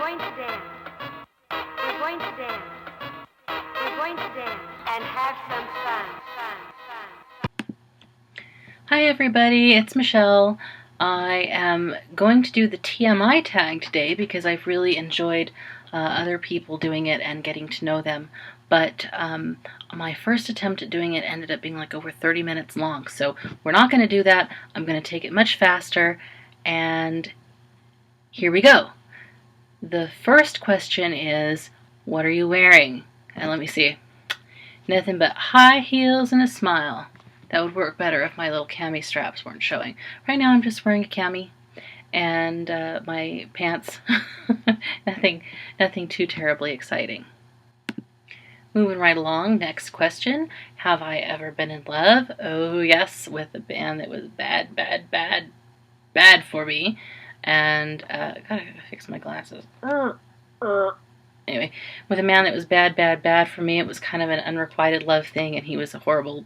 going to dance. We're going to dance. We're going to dance and have some fun. Hi everybody, it's Michelle. I am going to do the TMI tag today because I've really enjoyed other people doing it and getting to know them. But my first attempt at doing it ended up being like over 30 minutes long. So we're not going to do that. I'm going to take it much faster. And here we go. The first question is, what are you wearing? And let me see. Nothing but high heels and a smile. That would work better if my little cami straps weren't showing. Right now I'm just wearing a cami and my pants. nothing too terribly exciting. Moving right along, next question. Have I ever been in love? Oh yes, with a band that was bad for me. And gotta fix my glasses. Anyway, with a man that was bad for me. It was kind of an unrequited love thing, and he was a horrible,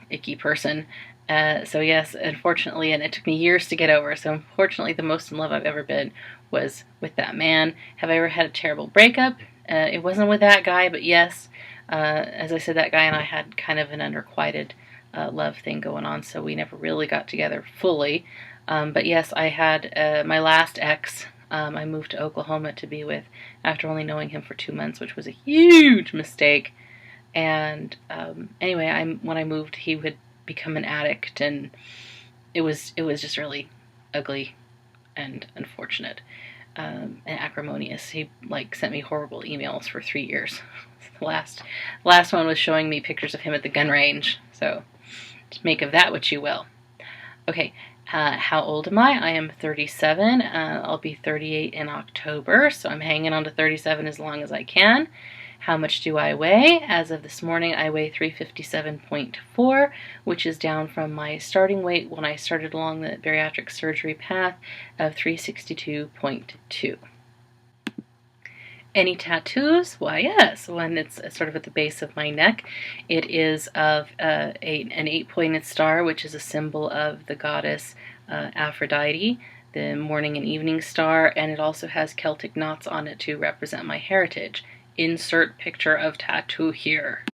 icky person. So yes, unfortunately, and it took me years to get over. So unfortunately, the most in love I've ever been was with that man. Have I ever had a terrible breakup? It wasn't with that guy, but yes, as I said, that guy and I had kind of an unrequited love thing going on, so we never really got together fully. But yes, I had my last ex. I moved to Oklahoma to be with after only knowing him for 2 months, which was a huge mistake. And anyway, when I moved, he would become an addict, and it was just really ugly and unfortunate and acrimonious. He sent me horrible emails for 3 years. The last one was showing me pictures of him at the gun range. So make of that what you will. Okay. How old am I? I am 37. I'll be 38 in October, so I'm hanging on to 37 as long as I can. How much do I weigh? As of this morning, I weigh 357.4, which is down from my starting weight when I started along the bariatric surgery path of 362.2. Any tattoos? Why, yes. One that's sort of at the base of my neck. It is of an 8-pointed star, which is a symbol of the goddess Aphrodite, the morning and evening star, and it also has Celtic knots on it to represent my heritage. Insert picture of tattoo here.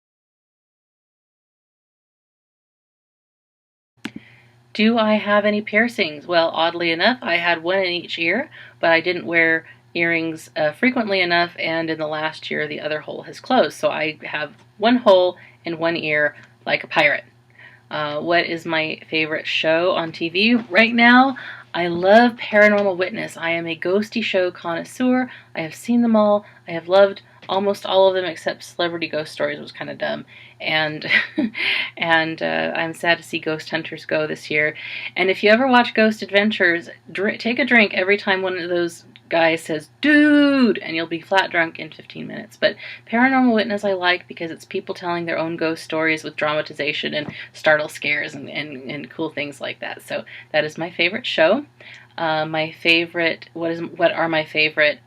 Do I have any piercings? Well, oddly enough, I had one in each ear, but I didn't wear earrings frequently enough, and in the last year the other hole has closed, so I have one hole in one ear like a pirate. What is my favorite show on TV right now? I love Paranormal Witness. I am a ghosty show connoisseur. I have seen them all. I have loved almost all of them except Celebrity Ghost Stories. It was kind of dumb. And I'm sad to see Ghost Hunters go this year. And if you ever watch Ghost Adventures, take a drink every time one of those guys says, dude, and you'll be flat drunk in 15 minutes. But Paranormal Witness I like because it's people telling their own ghost stories with dramatization and startle scares and cool things like that. So that is my favorite show. My favorite, what are my favorite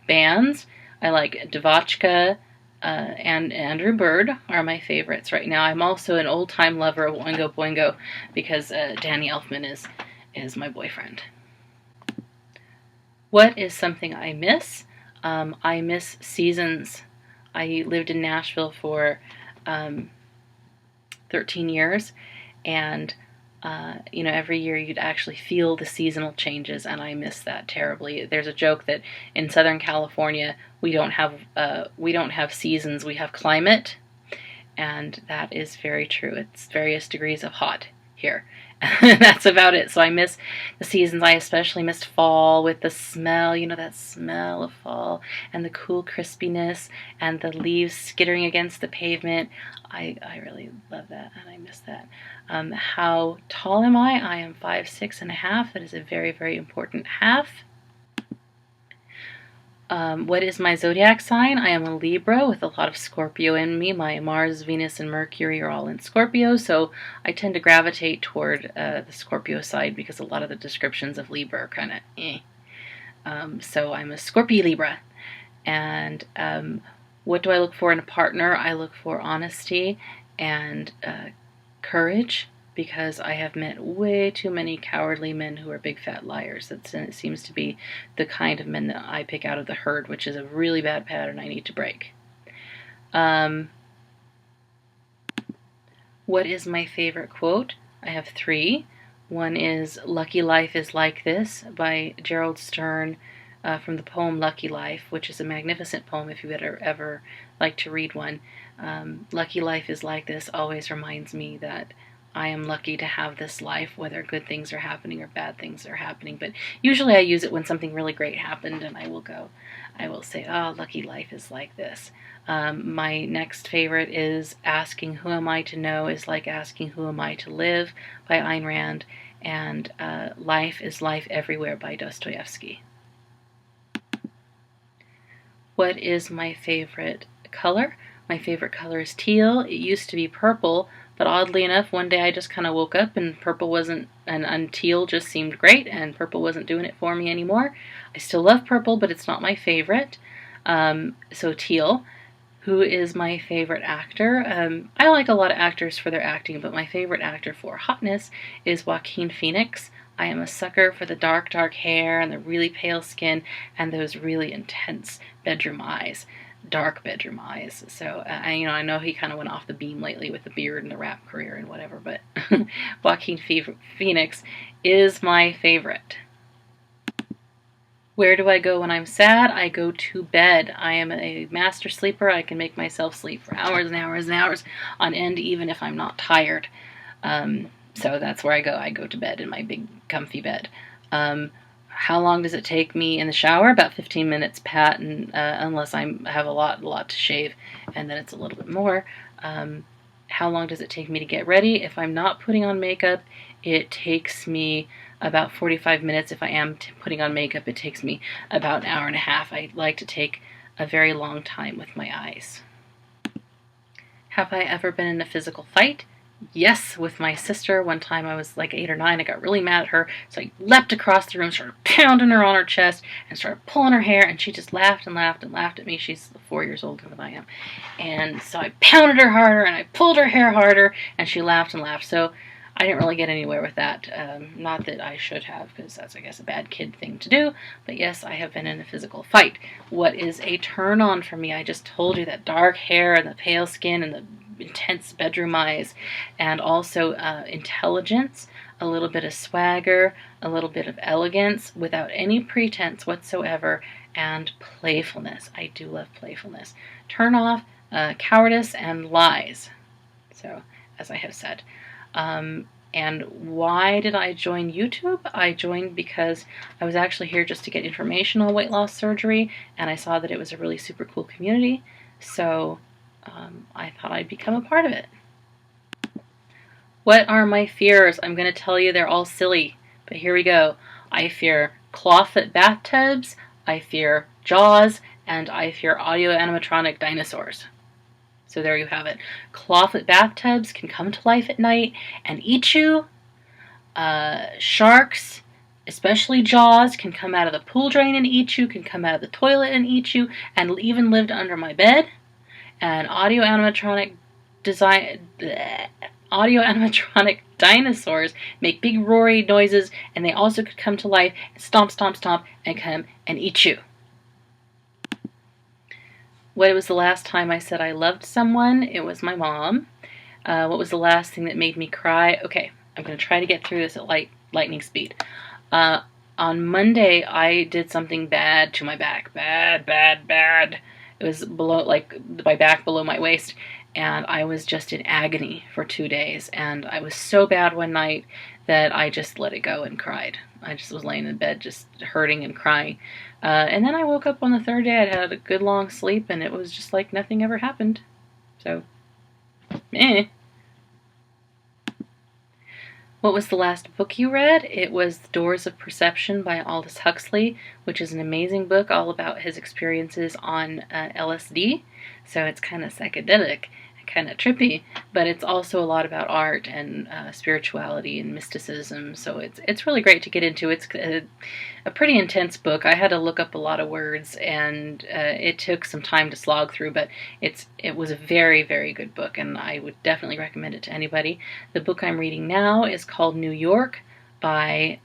bands? I like Devotchka and Andrew Bird are my favorites right now. I'm also an old-time lover of Oingo Boingo because Danny Elfman is my boyfriend. What is something I miss? I miss seasons. I lived in Nashville for 13 years, and every year you'd actually feel the seasonal changes, and I miss that terribly. There's a joke that in Southern California we don't have seasons, we have climate, and that is very true. It's various degrees of hot here. That's about it. So I miss the seasons. I especially missed fall with the smell, that smell of fall and the cool crispiness and the leaves skittering against the pavement. I really love that, and I miss that. How tall am I? I am 5'6.5". That is a very, very important half. What is my zodiac sign? I am a Libra with a lot of Scorpio in me. My Mars, Venus, and Mercury are all in Scorpio, so I tend to gravitate toward the Scorpio side because a lot of the descriptions of Libra are kind of so I'm a Scorpio Libra. And what do I look for in a partner? I look for honesty and courage, because I have met way too many cowardly men who are big fat liars. It seems to be the kind of men that I pick out of the herd, which is a really bad pattern I need to break. What is my favorite quote? I have 3. One is "Lucky Life is Like This" by Gerald Stern, from the poem Lucky Life, which is a magnificent poem if you would ever like to read one. Lucky life is like this always reminds me that I am lucky to have this life, whether good things are happening or bad things are happening. But usually I use it when something really great happened, and I will say, oh, lucky life is like this. My next favorite is "Asking who am I to know is like asking who am I to live" by Ayn Rand, and "Life is life everywhere" by Dostoevsky. What is my favorite color? My favorite color is teal. It used to be purple, but oddly enough, one day I just kind of woke up and purple wasn't, and teal just seemed great, and purple wasn't doing it for me anymore. I still love purple, but it's not my favorite. So teal. Who is my favorite actor? I like a lot of actors for their acting, but my favorite actor for hotness is Joaquin Phoenix. I am a sucker for the dark, dark hair and the really pale skin and those really intense bedroom eyes. Dark bedroom eyes. So, I know he kind of went off the beam lately with the beard and the rap career and whatever, but Joaquin Phoenix is my favorite. Where do I go when I'm sad? I go to bed. I am a master sleeper. I can make myself sleep for hours and hours and hours on end, even if I'm not tired. So that's where I go. I go to bed in my big comfy bed. How long does it take me in the shower? About 15 minutes, Pat, and unless I have a lot to shave, and then it's a little bit more. How long does it take me to get ready? If I'm not putting on makeup, it takes me about 45 minutes. If I am putting on makeup, it takes me about an hour and a half. I like to take a very long time with my eyes. Have I ever been in a physical fight? Yes, with my sister. One time I was like 8 or 9. I got really mad at her, so I leapt across the room, started pounding her on her chest, and started pulling her hair, and she just laughed and laughed and laughed at me. She's 4 years older than I am. And so I pounded her harder, and I pulled her hair harder, and she laughed and laughed. So I didn't really get anywhere with that. Not that I should have, because that's, I guess, a bad kid thing to do. But yes, I have been in a physical fight. What is a turn on for me? I just told you that dark hair and the pale skin and the intense bedroom eyes, and also intelligence, a little bit of swagger, a little bit of elegance without any pretense whatsoever, and playfulness. I do love playfulness. Turn off cowardice and lies. So, as I have said. And why did I join YouTube? I joined because I was actually here just to get information on weight loss surgery, and I saw that it was a really super cool community, so I thought I'd become a part of it. What are my fears? I'm going to tell you they're all silly, but here we go. I fear clawfoot bathtubs, I fear Jaws, and I fear audio animatronic dinosaurs. So there you have it. Clawfoot bathtubs can come to life at night and eat you. Sharks, especially Jaws, can come out of the pool drain and eat you, can come out of the toilet and eat you, and even lived under my bed. And audio animatronic dinosaurs make big roary noises, and they also could come to life and stomp, stomp, stomp, and come and eat you. What was the last time I said I loved someone? It was my mom. What was the last thing that made me cry? Okay, I'm going to try to get through this at lightning speed. On Monday, I did something bad to my back. Bad. It was below, like, my back below my waist, and I was just in agony for 2 days. And I was so bad one night that I just let it go and cried. I just was laying in bed just hurting and crying. And then I woke up on the 3rd day. I'd had a good long sleep, and it was just like nothing ever happened. So, What was the last book you read? It was The Doors of Perception by Aldous Huxley, which is an amazing book all about his experiences on LSD. So it's kind of psychedelic. kind of trippy, but it's also a lot about art and spirituality and mysticism. So it's really great to get into. It's a pretty intense book. I had to look up a lot of words, and it took some time to slog through, but it was a very, very good book, and I would definitely recommend it to anybody. The book I'm reading now is called New York by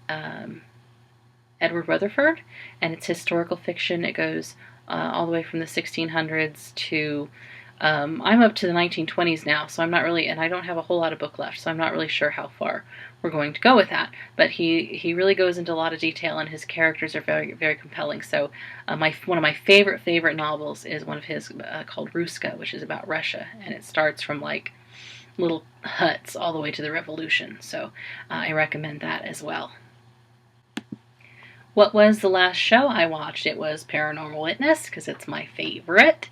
Edward Rutherford, and it's historical fiction. It goes all the way from the 1600s to I'm up to the 1920s now, so I'm not really, and I don't have a whole lot of book left, so I'm not really sure how far we're going to go with that. But he really goes into a lot of detail, and his characters are very, very compelling. So one of my favorite novels is one of his called Ruska, which is about Russia, and it starts from like little huts all the way to the revolution. So I recommend that as well. What was the last show I watched? It was Paranormal Witness, because it's my favorite.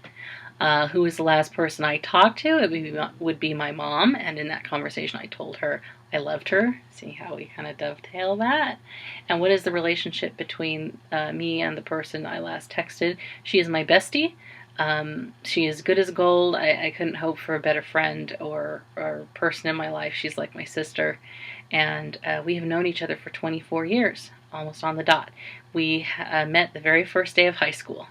Who was the last person I talked to? It would be my mom, and in that conversation I told her I loved her. See how we kind of dovetail that? And what is the relationship between me and the person I last texted? She is my bestie. She is good as gold. I couldn't hope for a better friend or person in my life. She's like my sister, and we have known each other for 24 years, almost on the dot. We met the very first day of high school.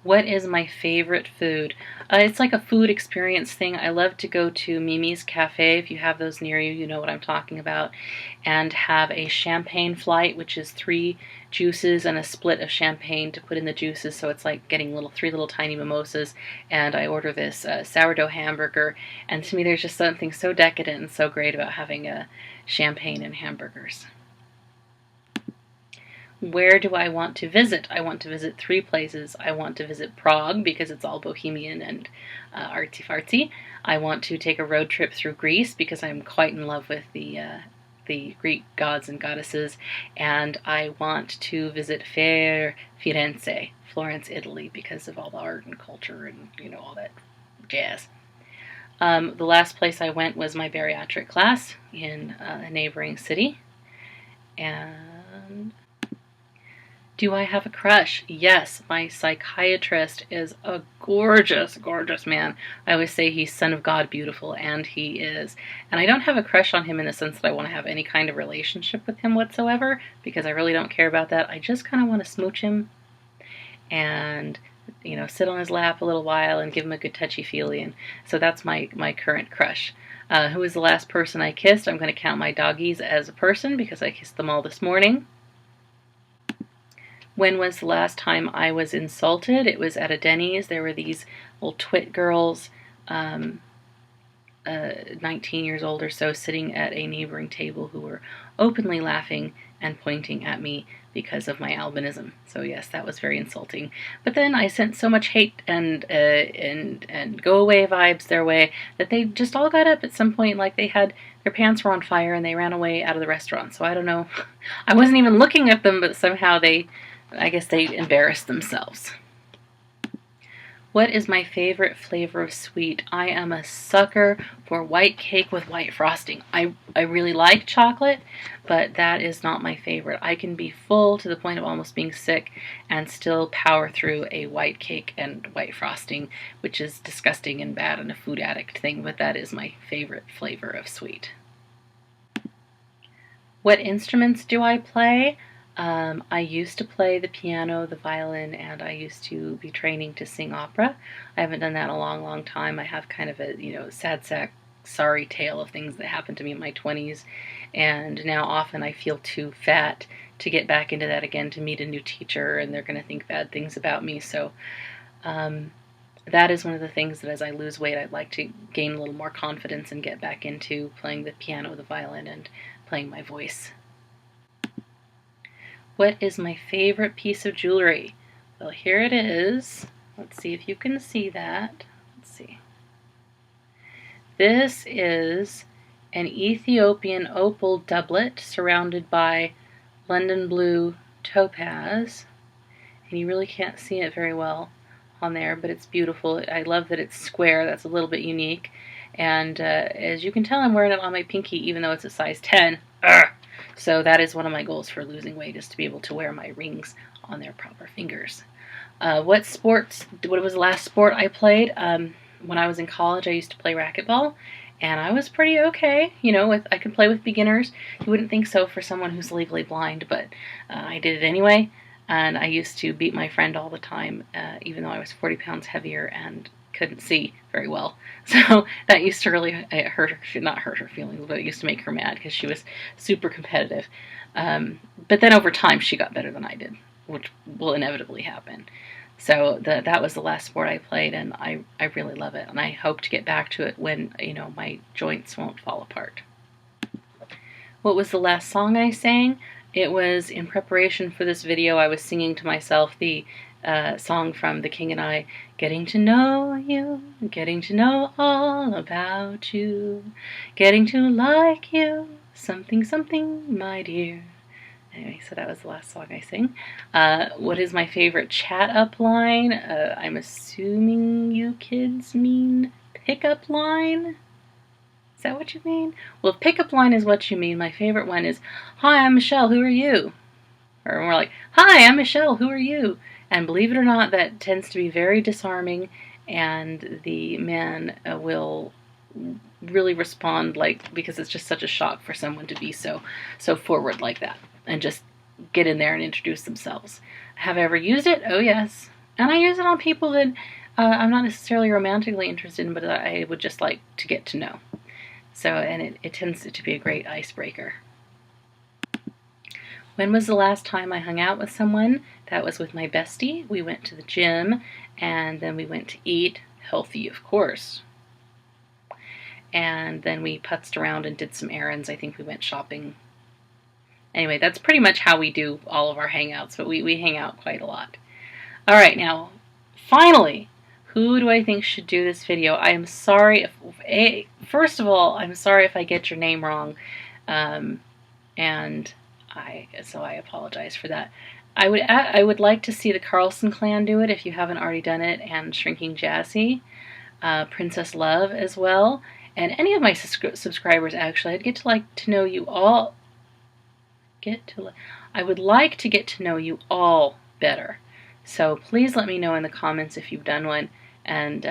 What is my favorite food? It's like a food experience thing. I love to go to Mimi's Cafe. If you have those near you, you know what I'm talking about. And have a champagne flight, which is 3 juices and a split of champagne to put in the juices. So it's like getting 3 little tiny mimosas. And I order this sourdough hamburger. And to me, there's just something so decadent and so great about having a champagne and hamburgers. Where do I want to visit? I want to visit 3 places. I want to visit Prague because it's all bohemian and artsy-fartsy. I want to take a road trip through Greece because I'm quite in love with the Greek gods and goddesses. And I want to visit Firenze, Florence, Italy, because of all the art and culture and, all that jazz. The last place I went was my bariatric class in a neighboring city. And do I have a crush? Yes, my psychiatrist is a gorgeous, gorgeous man. I always say he's son of God beautiful, and he is. And I don't have a crush on him in the sense that I want to have any kind of relationship with him whatsoever, because I really don't care about that. I just kind of want to smooch him and, sit on his lap a little while and give him a good touchy-feely. And so that's my current crush. Who was the last person I kissed? I'm going to count my doggies as a person because I kissed them all this morning. When was the last time I was insulted? It was at a Denny's. There were these little twit girls, 19 years old or so, sitting at a neighboring table who were openly laughing and pointing at me because of my albinism. So yes, that was very insulting. But then I sent so much hate and go away vibes their way that they just all got up at some point, like their pants were on fire, and they ran away out of the restaurant. So I don't know. I wasn't even looking at them, but somehow I guess they embarrassed themselves. What is my favorite flavor of sweet? I am a sucker for white cake with white frosting. I really like chocolate, but that is not my favorite. I can be full to the point of almost being sick and still power through a white cake and white frosting, which is disgusting and bad and a food addict thing, but that is my favorite flavor of sweet. What instruments do I play? I used to play the piano, the violin, and I used to be training to sing opera. I haven't done that in a long, long time. I have kind of a, sad sack, sorry tale of things that happened to me in my 20s, and now often I feel too fat to get back into that again, to meet a new teacher, and they're going to think bad things about me. So that is one of the things that as I lose weight, I'd like to gain a little more confidence and get back into playing the piano, the violin, and playing my voice. What is my favorite piece of jewelry? Well, here it is. Let's see if you can see that. Let's see. This is an Ethiopian opal doublet surrounded by London blue topaz. And you really can't see it very well on there, but it's beautiful. I love that it's square. That's a little bit unique. And as you can tell, I'm wearing it on my pinky, even though it's a size 10. Urgh! So that is one of my goals for losing weight, is to be able to wear my rings on their proper fingers. What was the last sport I played? when I was in college, I used to play racquetball, and I was pretty okay. I could play with beginners. You wouldn't think so for someone who's legally blind, but I did it anyway. And I used to beat my friend all the time, even though I was 40 pounds heavier and couldn't see very well. So that used to really not hurt her feelings, but it used to make her mad because she was super competitive. But then over time, she got better than I did, which will inevitably happen. So that was the last sport I played, and I really love it. And I hope to get back to it when, my joints won't fall apart. What was the last song I sang? It was in preparation for this video. I was singing to myself the song from The King and I, getting to know you, getting to know all about you, getting to like you, something, something, my dear. Anyway, so that was the last song I sing. What is my favorite chat up line? I'm assuming you kids mean pickup line? Is that what you mean? Well, if pickup line is what you mean, my favorite one is, hi, I'm Michelle, who are you? Or more like, hi, I'm Michelle, who are you? And believe it or not, that tends to be very disarming, and the man will really respond because it's just such a shock for someone to be so forward like that and just get in there and introduce themselves. Have I ever used it? Oh yes. And I use it on people that I'm not necessarily romantically interested in, but I would just like to get to know. So, and it tends to be a great icebreaker. When was the last time I hung out with someone? That was with my bestie. We went to the gym, and then we went to eat, healthy of course. And then we putzed around and did some errands. I think we went shopping. Anyway, that's pretty much how we do all of our hangouts, but we hang out quite a lot. All right, now, finally, who do I think should do this video? I am sorry first of all, I'm sorry if I get your name wrong, so I apologize for that. I would like to see the Carlson clan do it if you haven't already done it, and Shrinking Jassy, Princess Love as well, and any of my subscribers actually. I'd get to know you all. I would like to get to know you all better. So please let me know in the comments if you've done one, and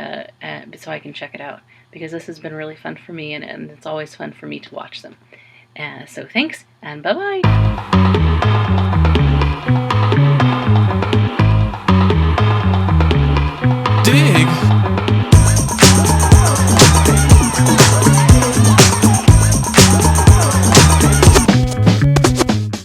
so I can check it out, because this has been really fun for me, and it's always fun for me to watch them. So thanks, and bye-bye.